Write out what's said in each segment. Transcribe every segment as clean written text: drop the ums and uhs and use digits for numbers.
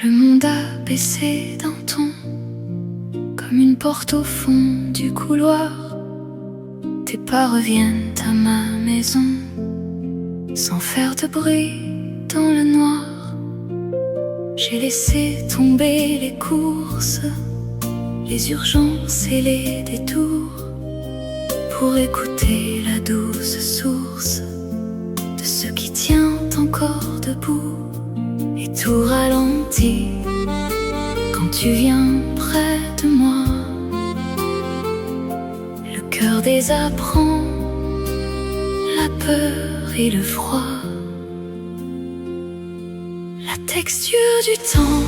Le monde a baissé d'un ton, comme une porte au fond du couloir. Tes pas reviennent à ma maison, sans faire de bruit dans le noir. J'ai laissé tomber les courses, les urgences et les détours, pour écouter la douce source de ce qui tient encore debout. Et tout ralentit quand tu viens près de moi. Le cœur désapprend la peur et le froid. La texture du temps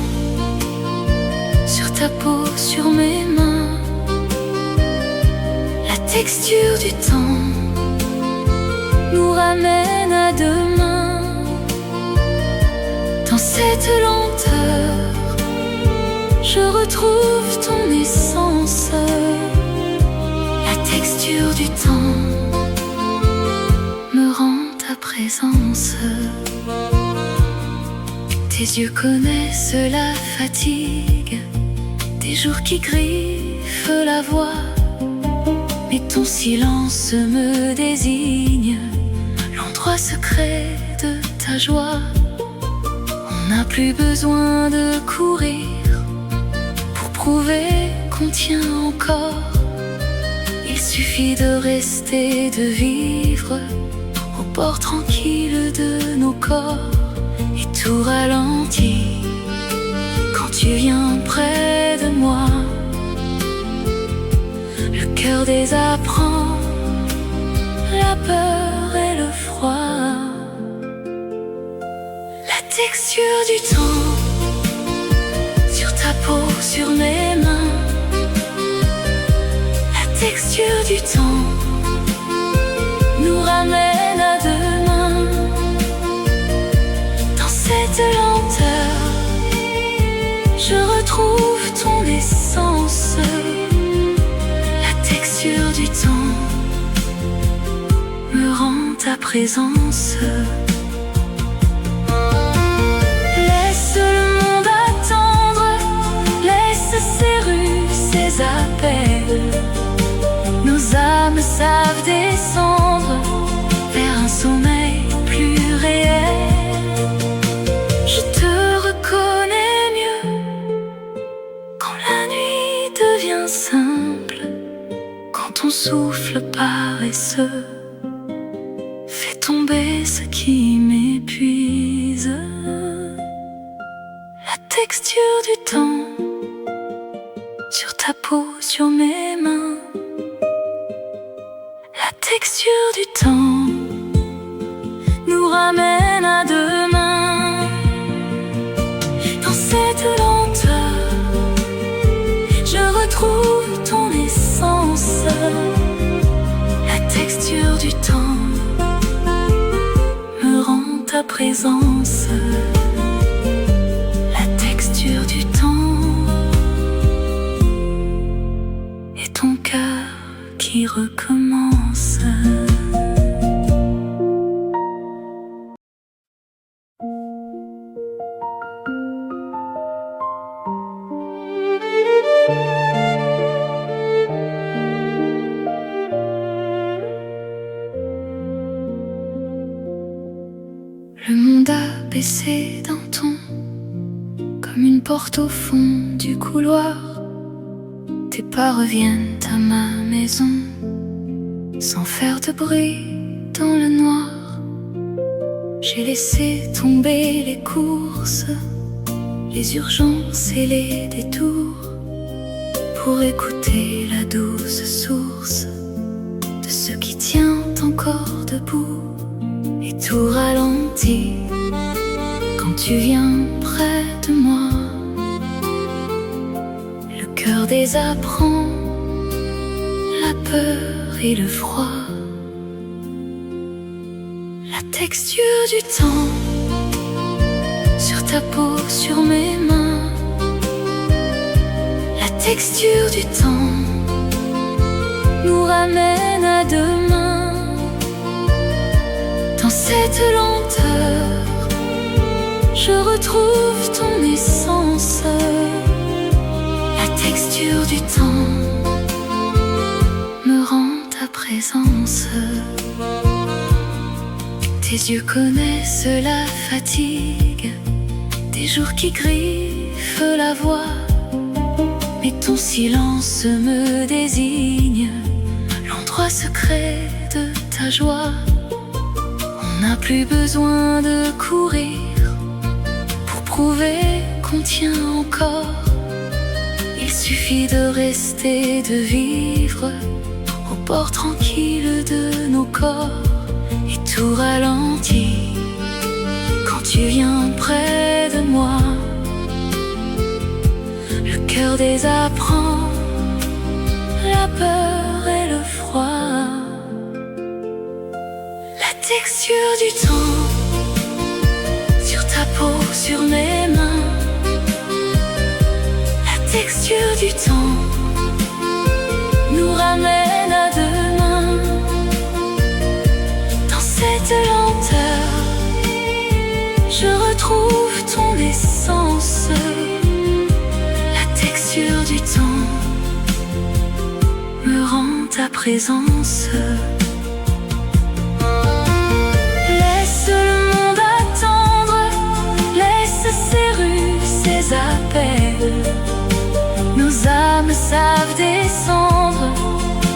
sur ta peau, sur mes mains. La texture du temps nous ramène à demain. Dans cette lenteur, je retrouve ton essence. La texture du temps me rend ta présence. Tes yeux connaissent la fatigue des jours qui griffent la voix, mais ton silence me désigne l'endroit secret de ta joie. On n'a plus besoin de courir pour prouver qu'on tient encore. Il suffit de rester, de vivre au bord tranquille de nos corps. Et tout ralentit quand tu viens près de moi. Le cœur désapprend la peur et le froid. La texture du temps sur ta peau, sur mes mains. La texture du temps nous ramène à demain. Dans cette lenteur, je retrouve ton essence. La texture du temps me rend ta présence. Laisse le monde attendre, laisse ses rues, ses appels. Nos âmes savent descendre vers un sommeil plus réel. Je te reconnais mieux quand la nuit devient simple, quand ton souffle paresseux fait tomber ce qui m'épuise. La texture du temps sur ta peau, sur mes mains. La texture du temps nous ramène à demain. Dans cette lenteur, je retrouve ton essence. La texture du temps me rend ta présence. La texture du temps et ton cœur qui recommence. Le monde a baissé d'un ton, comme une porte au fond du couloir. Tes pas reviennent à ma maison, sans faire de bruit dans le noir. J'ai laissé tomber les courses, les urgences et les détours, pour écouter la douce source de ce qui tient encore debout. Et tout ralentit quand tu viens près de moi. Le cœur désapprend la peur et le froid. La texture du temps sur ta peau, sur mes mains. La texture du temps nous ramène à demain. Dans cette lenteur, je retrouve ton essence. texture du temps me rend ta présence. Tes yeux connaissent la fatigue des jours qui griffent la voix, mais ton silence me désigne l'endroit secret de ta joie. On n'a plus besoin de courir pour prouver qu'on tient encore. Il suffit de rester, de vivre au bord tranquille de nos corps. Et tout ralentit quand tu viens près de moi. Le cœur désapprend la peur et le froid. La texture du temps sur ta peau, sur mes mains. La texture du temps nous ramène à demain. Dans cette lenteur, je retrouve ton essence. La texture du temps me rend ta présence. Laisse le monde attendre, laisse ses rues, ses appels. Nos âmes savent descendre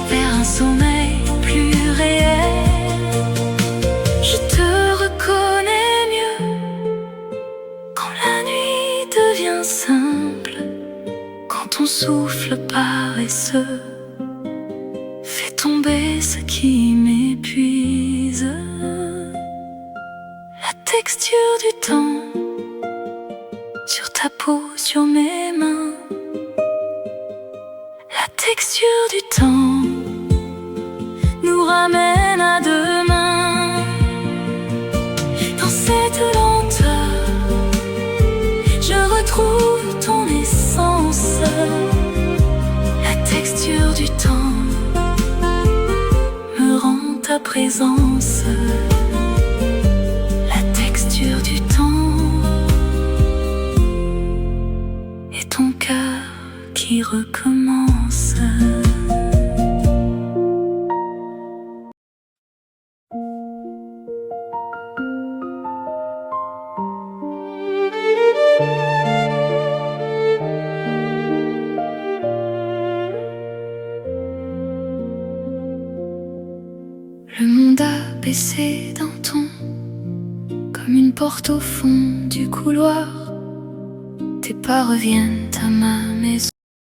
vers un sommeil plus réel. Je te reconnais mieux quand la nuit devient simple, quand ton souffle paresseux fait tomber ce qui m'épuise. La texture du temps sur ta peau, sur mes mains. La texture du temps nous ramène à demain. Dans cette lenteur, je retrouve ton essence. La texture du temps me rend ta présence. La texture du temps et ton cœur qui recommence. Le monde a baissé d'un ton, comme une porte au fond du couloir. Tes pas reviennent à ma maison.